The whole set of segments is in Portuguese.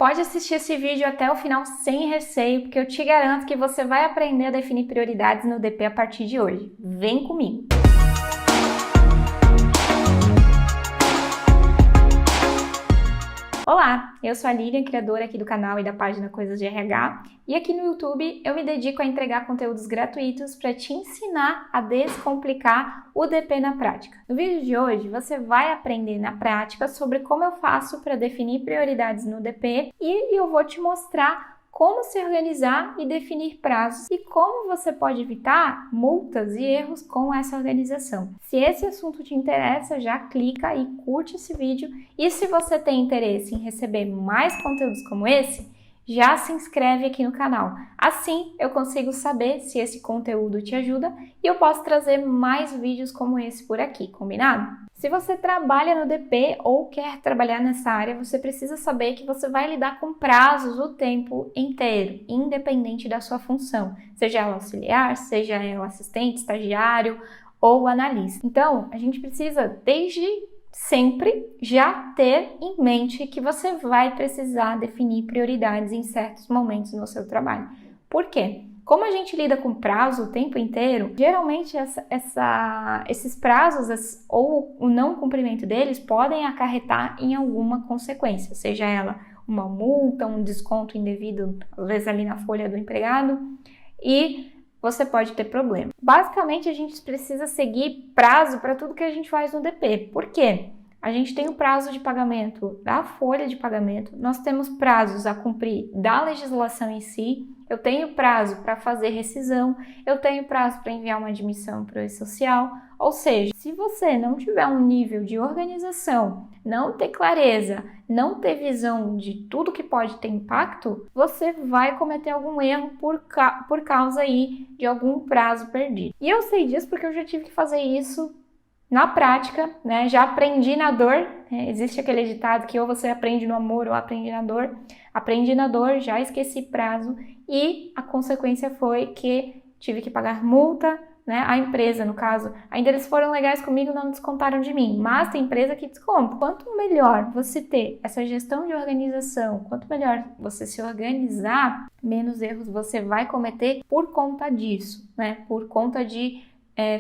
Pode assistir esse vídeo até o final sem receio, porque eu te garanto que você vai aprender a definir prioridades no DP a partir de hoje. Vem comigo! Olá, eu sou a Lilian, criadora aqui do canal e da página Coisas de RH, e aqui no YouTube eu me dedico a entregar conteúdos gratuitos para te ensinar a descomplicar o DP na prática. No vídeo de hoje você vai aprender na prática sobre como eu faço para definir prioridades no DP e eu vou te mostrar como se organizar e definir prazos e como você pode evitar multas e erros com essa organização. Se esse assunto te interessa, já clica e curte esse vídeo. E se você tem interesse em receber mais conteúdos como esse, já se inscreve aqui no canal. Assim eu consigo saber se esse conteúdo te ajuda e eu posso trazer mais vídeos como esse por aqui, combinado? Se você trabalha no DP ou quer trabalhar nessa área, você precisa saber que você vai lidar com prazos o tempo inteiro, independente da sua função, seja ela auxiliar, seja ela assistente, estagiário ou analista. Então, a gente precisa, desde sempre, já ter em mente que você vai precisar definir prioridades em certos momentos no seu trabalho. Por quê? Como a gente lida com prazo o tempo inteiro, geralmente esses prazos ou o não cumprimento deles podem acarretar em alguma consequência, seja ela uma multa, um desconto indevido, às vezes ali na folha do empregado, e você pode ter problema. Basicamente, a gente precisa seguir prazo para tudo que a gente faz no DP. Por quê? A gente tem o prazo de pagamento da folha de pagamento, nós temos prazos a cumprir da legislação em si, eu tenho prazo para fazer rescisão, eu tenho prazo para enviar uma admissão para o E-Social, ou seja, se você não tiver um nível de organização, não ter clareza, não ter visão de tudo que pode ter impacto, você vai cometer algum erro por causa aí de algum prazo perdido. E eu sei disso porque eu já tive que fazer isso na prática, né? Já aprendi na dor, né? Existe aquele ditado que ou você aprende no amor ou aprende na dor. Aprendi na dor, já esqueci prazo e a consequência foi que tive que pagar multa, né? A empresa, no caso, ainda eles foram legais comigo, não descontaram de mim, mas tem empresa que desconta. Quanto melhor você ter essa gestão de organização, quanto melhor você se organizar, menos erros você vai cometer por conta disso, né? Por conta de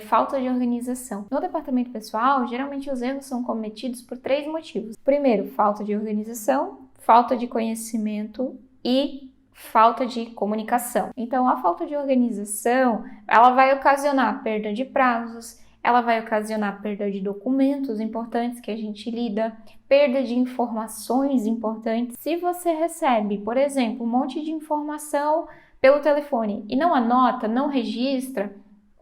falta de organização. No departamento pessoal, geralmente os erros são cometidos por 3 motivos. Primeiro, falta de organização, falta de conhecimento e falta de comunicação. Então, a falta de organização, ela vai ocasionar perda de prazos, ela vai ocasionar perda de documentos importantes que a gente lida, perda de informações importantes. Se você recebe, por exemplo, um monte de informação pelo telefone e não anota, não registra,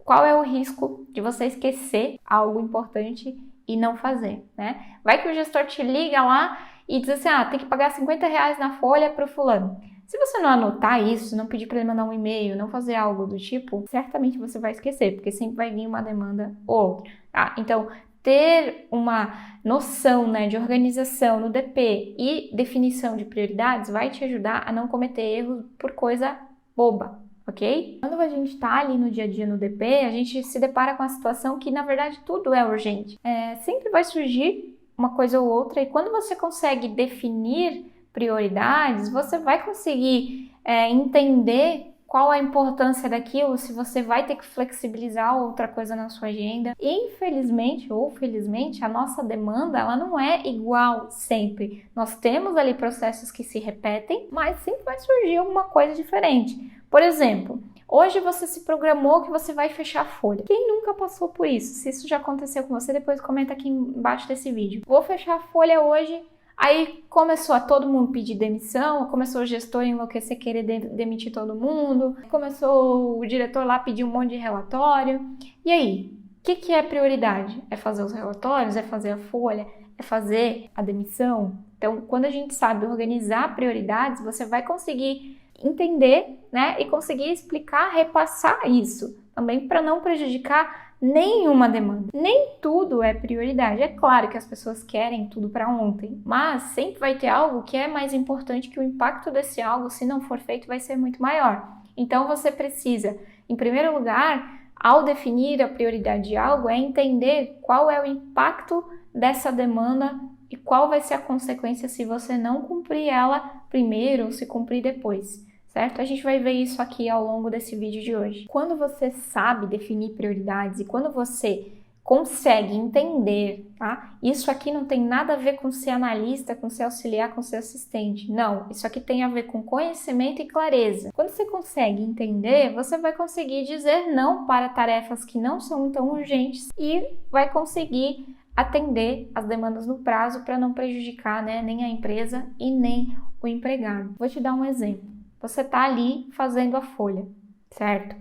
qual é o risco de você esquecer algo importante e não fazer, né? Vai que o gestor te liga lá e diz assim, tem que pagar R$50 na folha para o fulano. Se você não anotar isso, não pedir para ele mandar um e-mail, não fazer algo do tipo, certamente você vai esquecer, porque sempre vai vir uma demanda ou outra. Então, ter uma noção, né, de organização no DP e definição de prioridades vai te ajudar a não cometer erros por coisa boba. Ok? Quando a gente está ali no dia a dia no DP, a gente se depara com a situação que, na verdade, tudo é urgente. Sempre vai surgir uma coisa ou outra, e quando você consegue definir prioridades, você vai conseguir entender qual a importância daquilo, se você vai ter que flexibilizar outra coisa na sua agenda. Infelizmente ou felizmente, a nossa demanda ela não é igual sempre. Nós temos ali processos que se repetem, mas sempre vai surgir alguma coisa diferente. Por exemplo, hoje você se programou que você vai fechar a folha. Quem nunca passou por isso? Se isso já aconteceu com você, depois comenta aqui embaixo desse vídeo. Vou fechar a folha hoje. Aí começou a todo mundo pedir demissão, começou o gestor a enlouquecer, querer demitir todo mundo, começou o diretor lá a pedir um monte de relatório. E aí, o que é prioridade? É fazer os relatórios? É fazer a folha? É fazer a demissão? Então, quando a gente sabe organizar prioridades, você vai conseguir entender, né, e conseguir explicar, repassar isso, também para não prejudicar nenhuma demanda. Nem tudo é prioridade. É claro que as pessoas querem tudo para ontem, mas sempre vai ter algo que é mais importante, que o impacto desse algo, se não for feito, vai ser muito maior. Então você precisa, em primeiro lugar, ao definir a prioridade de algo, é entender qual é o impacto dessa demanda e qual vai ser a consequência se você não cumprir ela primeiro ou se cumprir depois, certo? A gente vai ver isso aqui ao longo desse vídeo de hoje. Quando você sabe definir prioridades e quando você consegue entender, tá? Isso aqui não tem nada a ver com ser analista, com ser auxiliar, com ser assistente. Não, isso aqui tem a ver com conhecimento e clareza. Quando você consegue entender, você vai conseguir dizer não para tarefas que não são tão urgentes e vai conseguir atender as demandas no prazo para não prejudicar, né, nem a empresa e nem o empregado. Vou te dar um exemplo. Você está ali fazendo a folha, certo?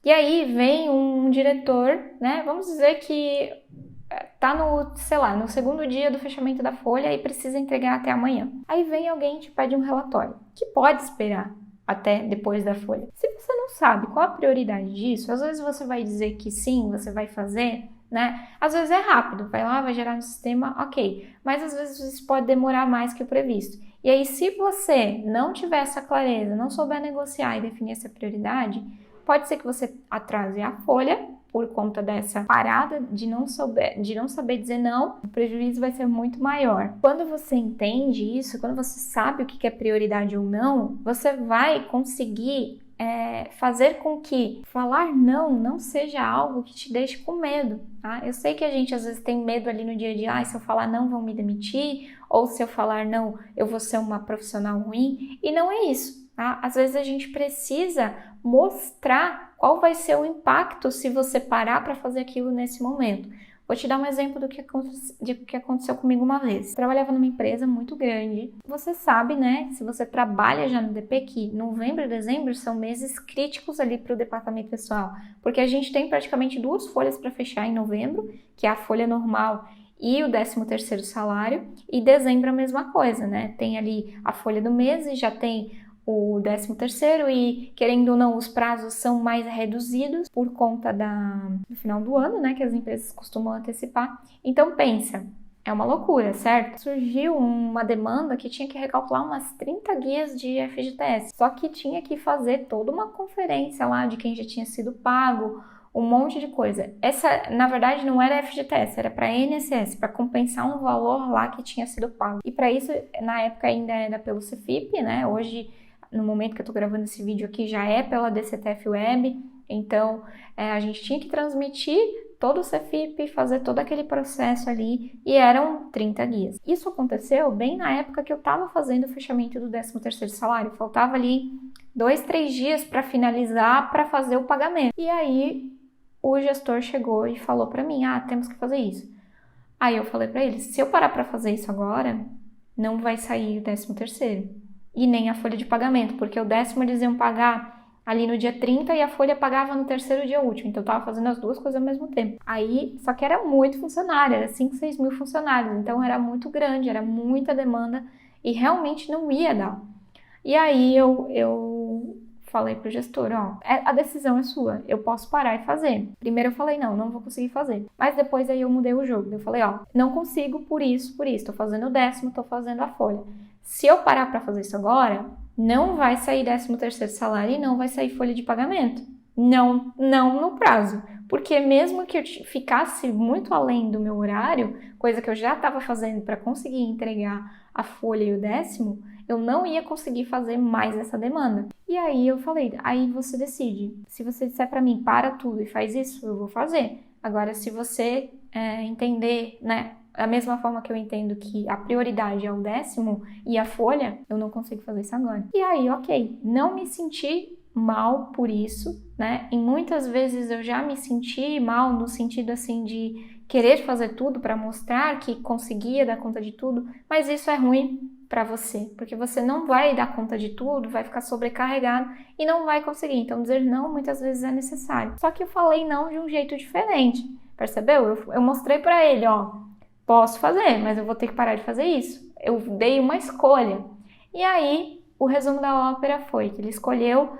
E aí vem um diretor, né? Vamos dizer que tá no, sei lá, no segundo dia do fechamento da folha e precisa entregar até amanhã. Aí vem alguém e te pede um relatório, que pode esperar até depois da folha. Se você não sabe qual a prioridade disso, às vezes você vai dizer que sim, você vai fazer, né? Às vezes é rápido, vai lá, vai gerar no sistema, ok. Mas às vezes isso pode demorar mais que o previsto. E aí, se você não tiver essa clareza, não souber negociar e definir essa prioridade, pode ser que você atrase a folha por conta dessa parada de não saber dizer não, o prejuízo vai ser muito maior. Quando você entende isso, quando você sabe o que é prioridade ou não, você vai conseguir fazer com que falar não seja algo que te deixe com medo, tá? Eu sei que a gente às vezes tem medo ali no dia a dia, se eu falar não vão me demitir, ou se eu falar não eu vou ser uma profissional ruim, e não é isso, tá? Às vezes a gente precisa mostrar qual vai ser o impacto se você parar para fazer aquilo nesse momento. Vou te dar um exemplo do que aconteceu comigo uma vez. Eu trabalhava numa empresa muito grande. Você sabe, né, se você trabalha já no DP, que novembro e dezembro são meses críticos ali para o departamento pessoal, porque a gente tem praticamente 2 folhas para fechar em novembro, que é a folha normal e o 13º salário, e dezembro a mesma coisa, né? Tem ali a folha do mês e já tem o 13º e, querendo ou não, os prazos são mais reduzidos por conta do final do ano, né, que as empresas costumam antecipar. Então, pensa, é uma loucura, certo? Surgiu uma demanda que tinha que recalcular umas 30 guias de FGTS, só que tinha que fazer toda uma conferência lá de quem já tinha sido pago, um monte de coisa. Essa, na verdade, não era FGTS, era para INSS, para compensar um valor lá que tinha sido pago. E para isso, na época ainda era pelo CFIP, né? Hoje, no momento que eu tô gravando esse vídeo aqui, já é pela DCTF Web, então a gente tinha que transmitir todo o CFIP, fazer todo aquele processo ali, e eram 30 guias. Isso aconteceu bem na época que eu tava fazendo o fechamento do 13º salário, faltava ali 2, 3 dias para finalizar, para fazer o pagamento. E aí o gestor chegou e falou para mim, temos que fazer isso. Aí eu falei para ele, se eu parar para fazer isso agora, não vai sair o 13º. E nem a folha de pagamento, porque o 10º eles iam pagar ali no dia 30 e a folha pagava no 3º dia útil, então eu tava fazendo as duas coisas ao mesmo tempo. Aí, só que era muito funcionário, era 5, 6 mil funcionários, então era muito grande, era muita demanda e realmente não ia dar. E aí eu falei pro gestor, a decisão é sua, eu posso parar e fazer. Primeiro eu falei, não vou conseguir fazer. Mas depois aí eu mudei o jogo, eu falei, não consigo por isso, tô fazendo o 10º, tô fazendo a folha. Se eu parar para fazer isso agora, não vai sair 13º salário e não vai sair folha de pagamento. Não no prazo. Porque mesmo que eu ficasse muito além do meu horário, coisa que eu já estava fazendo para conseguir entregar a folha e o 10º, eu não ia conseguir fazer mais essa demanda. E aí eu falei, aí você decide. Se você disser para mim, para tudo e faz isso, eu vou fazer. Agora, se você entender, né, da mesma forma que eu entendo que a prioridade é o 10º e a folha, eu não consigo fazer isso agora. E aí, ok, não me senti mal por isso, né? E muitas vezes eu já me senti mal no sentido assim de querer fazer tudo para mostrar que conseguia dar conta de tudo, mas isso é ruim para você, porque você não vai dar conta de tudo, vai ficar sobrecarregado e não vai conseguir. Então dizer não muitas vezes é necessário. Só que eu falei não de um jeito diferente, percebeu? Eu mostrei para ele, posso fazer, mas eu vou ter que parar de fazer isso. Eu dei uma escolha. E aí, o resumo da ópera foi que ele escolheu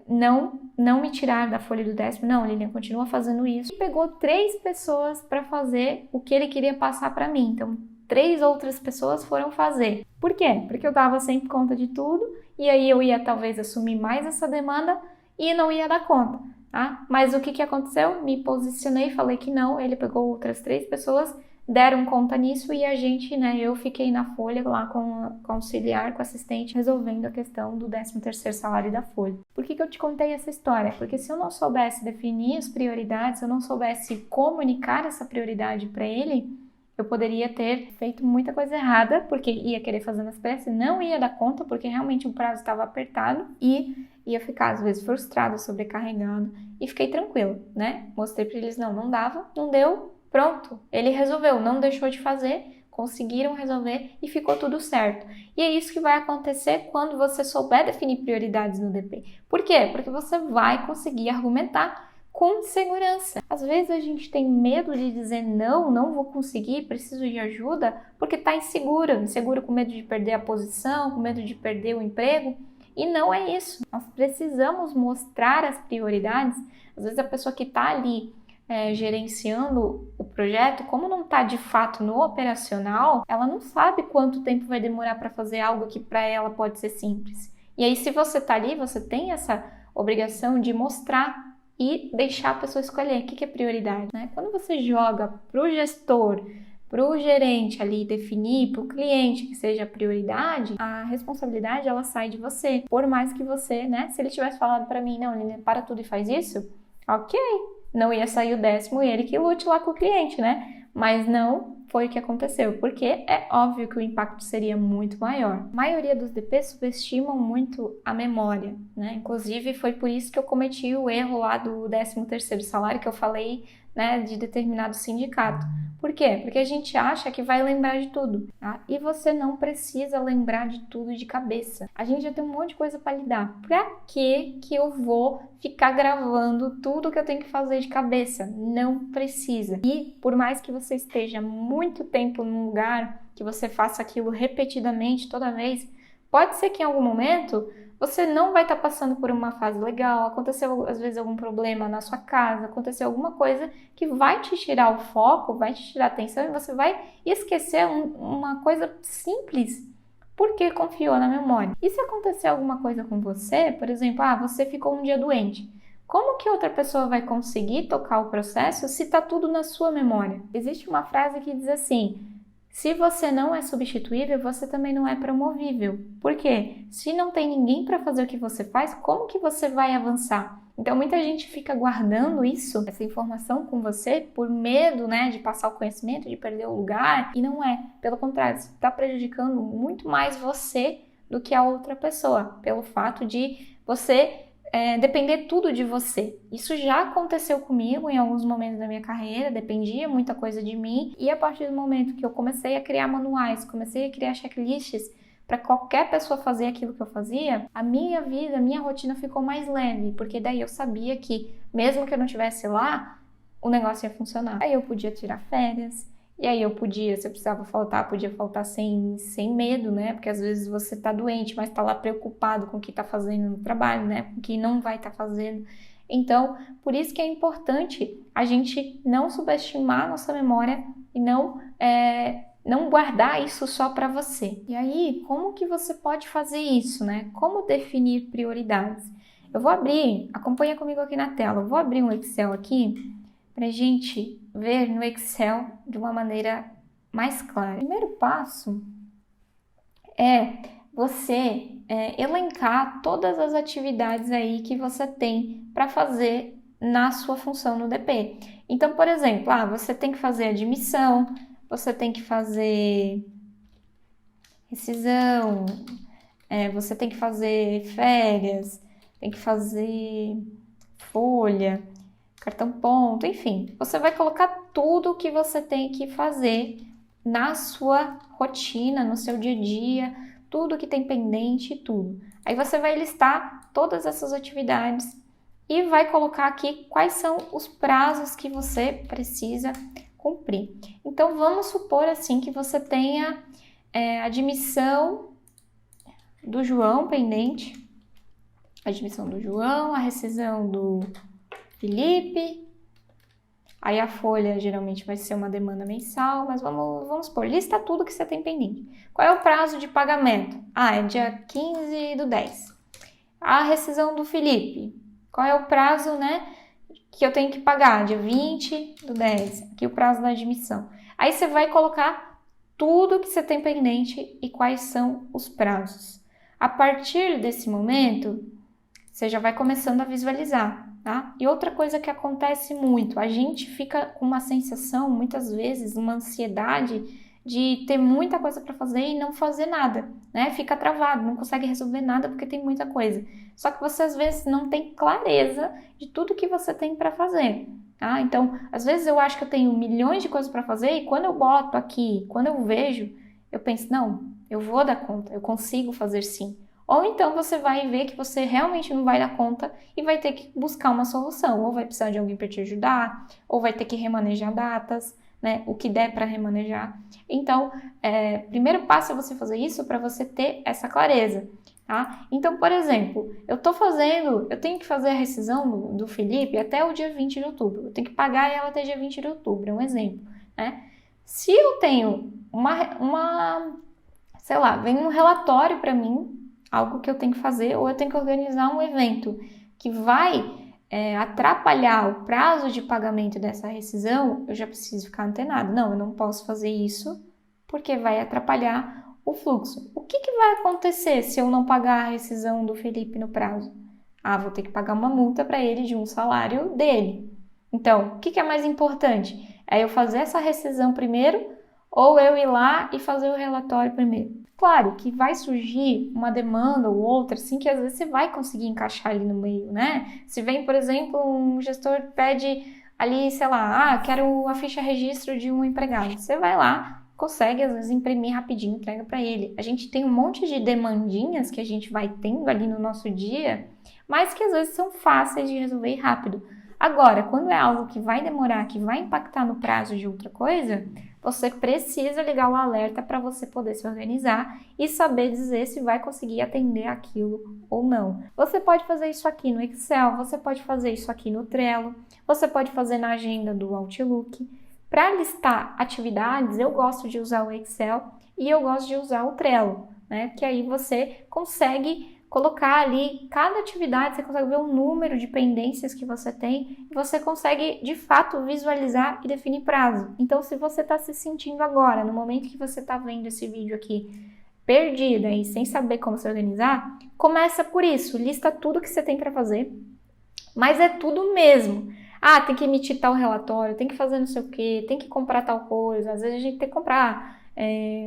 não me tirar da folha do 10º. Não, Lilian, continua fazendo isso. E pegou 3 pessoas para fazer o que ele queria passar para mim. Então, 3 outras pessoas foram fazer. Por quê? Porque eu dava sempre conta de tudo. E aí eu ia talvez assumir mais essa demanda e não ia dar conta. Tá? Mas o que aconteceu? Me posicionei, falei que não, ele pegou outras 3 pessoas, deram conta nisso e a gente, né, eu fiquei na folha lá com auxiliar, com assistente, resolvendo a questão do 13º salário da folha. Por que eu te contei essa história? Porque se eu não soubesse definir as prioridades, se eu não soubesse comunicar essa prioridade para ele, eu poderia ter feito muita coisa errada, porque ia querer fazer nas pressas, não ia dar conta, porque realmente o prazo estava apertado e ia ficar, às vezes, frustrada, sobrecarregada. E fiquei tranquila, né? Mostrei para eles, não dava, não deu, pronto. Ele resolveu, não deixou de fazer, conseguiram resolver e ficou tudo certo. E é isso que vai acontecer quando você souber definir prioridades no DP. Por quê? Porque você vai conseguir argumentar com segurança. Às vezes a gente tem medo de dizer não vou conseguir, preciso de ajuda, porque está inseguro com medo de perder a posição, com medo de perder o emprego. E não é isso. Nós precisamos mostrar as prioridades. Às vezes a pessoa que está ali gerenciando o projeto, como não está de fato no operacional, ela não sabe quanto tempo vai demorar para fazer algo que para ela pode ser simples. E aí, se você está ali, você tem essa obrigação de mostrar e deixar a pessoa escolher o que é prioridade, né? Quando você joga para o gestor, para o gerente ali definir, para o cliente que seja a prioridade, a responsabilidade ela sai de você. Por mais que você, né? Se ele tivesse falado para mim, não, Lilian, para tudo e faz isso, ok, não ia sair o 10º e ele que lute lá com o cliente, né? Mas não foi o que aconteceu, porque é óbvio que o impacto seria muito maior. A maioria dos DPs subestimam muito a memória, né? Inclusive, foi por isso que eu cometi o erro lá do 13º salário que eu falei, né, de determinado sindicato. Por quê? Porque a gente acha que vai lembrar de tudo, tá? E você não precisa lembrar de tudo de cabeça. A gente já tem um monte de coisa para lidar. Pra que eu vou ficar gravando tudo que eu tenho que fazer de cabeça? Não precisa. E por mais que você esteja muito tempo num lugar, que você faça aquilo repetidamente toda vez, pode ser que em algum momento você não vai estar passando por uma fase legal, aconteceu às vezes algum problema na sua casa, aconteceu alguma coisa que vai te tirar o foco, vai te tirar a atenção e você vai esquecer uma coisa simples porque confiou na memória. E se acontecer alguma coisa com você, por exemplo, você ficou um dia doente, como que outra pessoa vai conseguir tocar o processo se está tudo na sua memória? Existe uma frase que diz assim: se você não é substituível, você também não é promovível. Por quê? Se não tem ninguém para fazer o que você faz, como que você vai avançar? Então, muita gente fica guardando isso, essa informação com você, por medo, né, de passar o conhecimento, de perder o lugar. E não é. Pelo contrário, você está prejudicando muito mais você do que a outra pessoa, pelo fato de você depender tudo de você. Isso já aconteceu comigo em alguns momentos da minha carreira, dependia muita coisa de mim, e a partir do momento que eu comecei a criar manuais, comecei a criar checklists para qualquer pessoa fazer aquilo que eu fazia, a minha vida, a minha rotina ficou mais leve, porque daí eu sabia que mesmo que eu não estivesse lá, o negócio ia funcionar. Aí eu podia tirar férias, e aí eu podia, se eu precisava faltar, podia faltar sem medo, né? Porque às vezes você tá doente, mas tá lá preocupado com o que tá fazendo no trabalho, né? Com o que não vai estar fazendo. Então, por isso que é importante a gente não subestimar a nossa memória e não guardar isso só para você. E aí, como que você pode fazer isso, né? Como definir prioridades? Eu vou abrir, acompanha comigo aqui na tela, eu vou abrir um Excel aqui para gente ver no Excel de uma maneira mais clara. O primeiro passo é você elencar todas as atividades aí que você tem para fazer na sua função no DP. Então, por exemplo, você tem que fazer admissão, você tem que fazer rescisão, você tem que fazer férias, tem que fazer folha, cartão ponto, enfim. Você vai colocar tudo o que você tem que fazer na sua rotina, no seu dia a dia, tudo que tem pendente e tudo. Aí você vai listar todas essas atividades e vai colocar aqui quais são os prazos que você precisa cumprir. Então, vamos supor assim que você tenha admissão do João pendente, a admissão do João, a rescisão do Felipe, aí a folha geralmente vai ser uma demanda mensal, mas vamos supor, lista tudo que você tem pendente. Qual é o prazo de pagamento? É dia 15/10. A rescisão do Felipe, qual é o prazo, né, que eu tenho que pagar? Dia 20/10, aqui o prazo da admissão. Aí você vai colocar tudo que você tem pendente e quais são os prazos. A partir desse momento, você já vai começando a visualizar, tá? E outra coisa que acontece muito, a gente fica com uma sensação, muitas vezes, uma ansiedade de ter muita coisa para fazer e não fazer nada, né? Fica travado, não consegue resolver nada porque tem muita coisa. Só que você às vezes não tem clareza de tudo que você tem para fazer, tá? Então, às vezes eu acho que eu tenho milhões de coisas para fazer e quando eu boto aqui, quando eu vejo, eu penso, não, eu vou dar conta, eu consigo fazer sim. Ou então você vai ver que você realmente não vai dar conta e vai ter que buscar uma solução, ou vai precisar de alguém para te ajudar, ou vai ter que remanejar datas, né? O que der para remanejar. Então, primeiro passo é você fazer isso para você ter essa clareza, tá? Então, por exemplo, eu tenho que fazer a rescisão do Felipe até o dia 20 de outubro. Eu tenho que pagar ela até dia 20 de outubro, é um exemplo, né? Se eu tenho sei lá, vem um relatório para mim, algo que eu tenho que fazer, ou eu tenho que organizar um evento que vai atrapalhar o prazo de pagamento dessa rescisão, eu já preciso ficar antenado. Não, eu não posso fazer isso porque vai atrapalhar o fluxo. O que vai acontecer se eu não pagar a rescisão do Felipe no prazo? Vou ter que pagar uma multa para ele de um salário dele. Então, o que é mais importante? É eu fazer essa rescisão primeiro ou eu ir lá e fazer o relatório primeiro? Claro que vai surgir uma demanda ou outra, assim, que às vezes você vai conseguir encaixar ali no meio, né? Se vem, por exemplo, um gestor pede ali, sei lá, quero a ficha registro de um empregado. Você vai lá, consegue às vezes imprimir rapidinho, entrega para ele. A gente tem um monte de demandinhas que a gente vai tendo ali no nosso dia, mas que às vezes são fáceis de resolver rápido. Agora, quando é algo que vai demorar, que vai impactar no prazo de outra coisa, você precisa ligar o alerta para você poder se organizar e saber dizer se vai conseguir atender aquilo ou não. Você pode fazer isso aqui no Excel, você pode fazer isso aqui no Trello, você pode fazer na agenda do Outlook. Para listar atividades, eu gosto de usar o Excel e eu gosto de usar o Trello, né? Que aí você consegue colocar ali cada atividade, você consegue ver o número de pendências que você tem e você consegue, de fato, visualizar e definir prazo. Então, se você está se sentindo agora, no momento que você está vendo esse vídeo aqui, perdida e sem saber como se organizar, começa por isso, lista tudo que você tem para fazer, mas é tudo mesmo. Tem que emitir tal relatório, tem que fazer não sei o que, tem que comprar tal coisa, às vezes a gente tem que comprar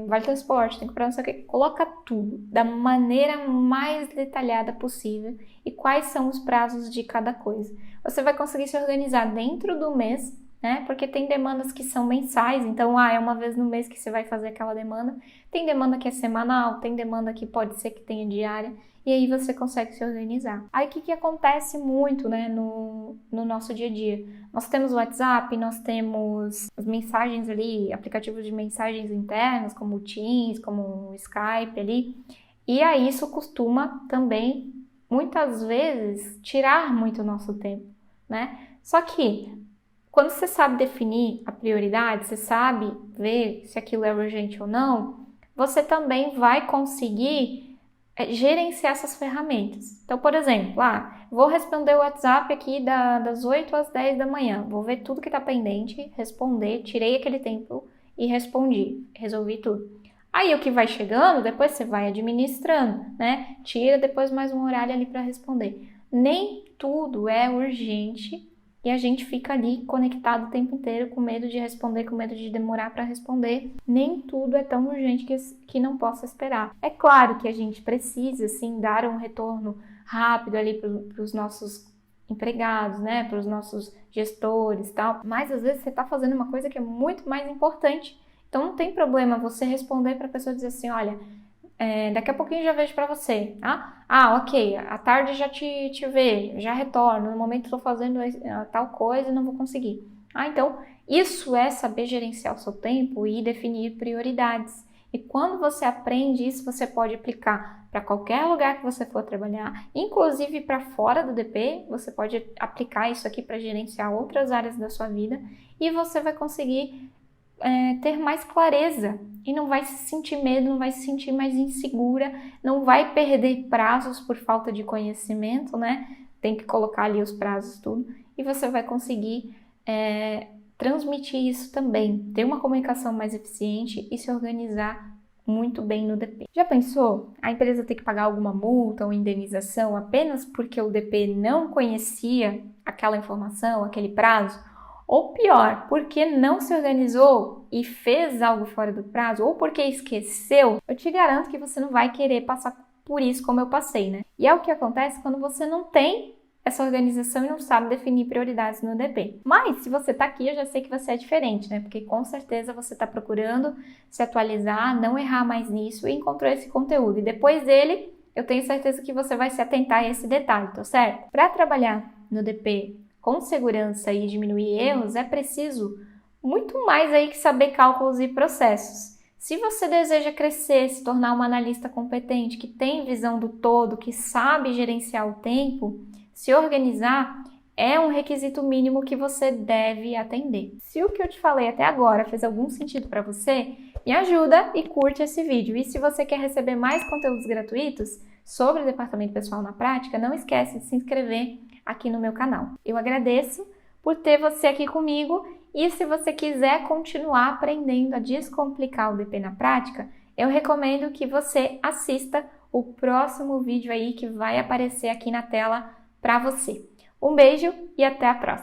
vale transporte, tem que comprar não sei o que. Coloca tudo da maneira mais detalhada possível e quais são os prazos de cada coisa. Você vai conseguir se organizar dentro do mês, né? Porque tem demandas que são mensais, então é uma vez no mês que você vai fazer aquela demanda. Tem demanda que é semanal, tem demanda que pode ser que tenha diária. E aí você consegue se organizar. Aí o que acontece muito, né, no nosso dia a dia? Nós temos o WhatsApp, nós temos as mensagens ali, aplicativos de mensagens internas, como o Teams, como o Skype ali. E aí isso costuma também, muitas vezes, tirar muito o nosso tempo, né? Só que, quando você sabe definir a prioridade, você sabe ver se aquilo é urgente ou não, você também vai conseguir gerenciar essas ferramentas. Então, por exemplo, vou responder o WhatsApp aqui das 8 às 10 da manhã. Vou ver tudo que está pendente, responder, tirei aquele tempo e respondi, resolvi tudo. Aí o que vai chegando, depois você vai administrando, né? Tira depois mais um horário ali para responder. Nem tudo é urgente e a gente fica ali conectado o tempo inteiro com medo de responder, com medo de demorar para responder. Nem tudo é tão urgente que não possa esperar. É claro que a gente precisa, sim, dar um retorno rápido ali para os nossos empregados, né, para os nossos gestores e tal, mas às vezes você está fazendo uma coisa que é muito mais importante. Então não tem problema você responder para a pessoa e dizer assim, olha, daqui a pouquinho já vejo para você, tá? Ok, à tarde já te vejo, já retorno, no momento estou fazendo tal coisa e não vou conseguir. Então, isso é saber gerenciar o seu tempo e definir prioridades. E quando você aprende isso, você pode aplicar para qualquer lugar que você for trabalhar, inclusive para fora do DP, você pode aplicar isso aqui para gerenciar outras áreas da sua vida e você vai conseguir ter mais clareza e não vai se sentir medo, não vai se sentir mais insegura, não vai perder prazos por falta de conhecimento, né? Tem que colocar ali os prazos tudo e você vai conseguir transmitir isso também, ter uma comunicação mais eficiente e se organizar muito bem no DP. Já pensou a empresa ter que pagar alguma multa ou indenização apenas porque o DP não conhecia aquela informação, aquele prazo? Ou pior, porque não se organizou e fez algo fora do prazo, ou porque esqueceu? Eu te garanto que você não vai querer passar por isso como eu passei, né? E é o que acontece quando você não tem essa organização e não sabe definir prioridades no DP. Mas, se você tá aqui, eu já sei que você é diferente, né? Porque com certeza você tá procurando se atualizar, não errar mais nisso e encontrou esse conteúdo. E depois dele, eu tenho certeza que você vai se atentar a esse detalhe, tá certo? Para trabalhar no DP com segurança e diminuir erros, é preciso muito mais aí que saber cálculos e processos. Se você deseja crescer, se tornar uma analista competente, que tem visão do todo, que sabe gerenciar o tempo, se organizar é um requisito mínimo que você deve atender. Se o que eu te falei até agora fez algum sentido para você, me ajuda e curte esse vídeo. E se você quer receber mais conteúdos gratuitos sobre o departamento pessoal na prática, não esquece de se inscrever aqui no meu canal. Eu agradeço por ter você aqui comigo e se você quiser continuar aprendendo a descomplicar o DP na prática, eu recomendo que você assista o próximo vídeo aí que vai aparecer aqui na tela para você. Um beijo e até a próxima!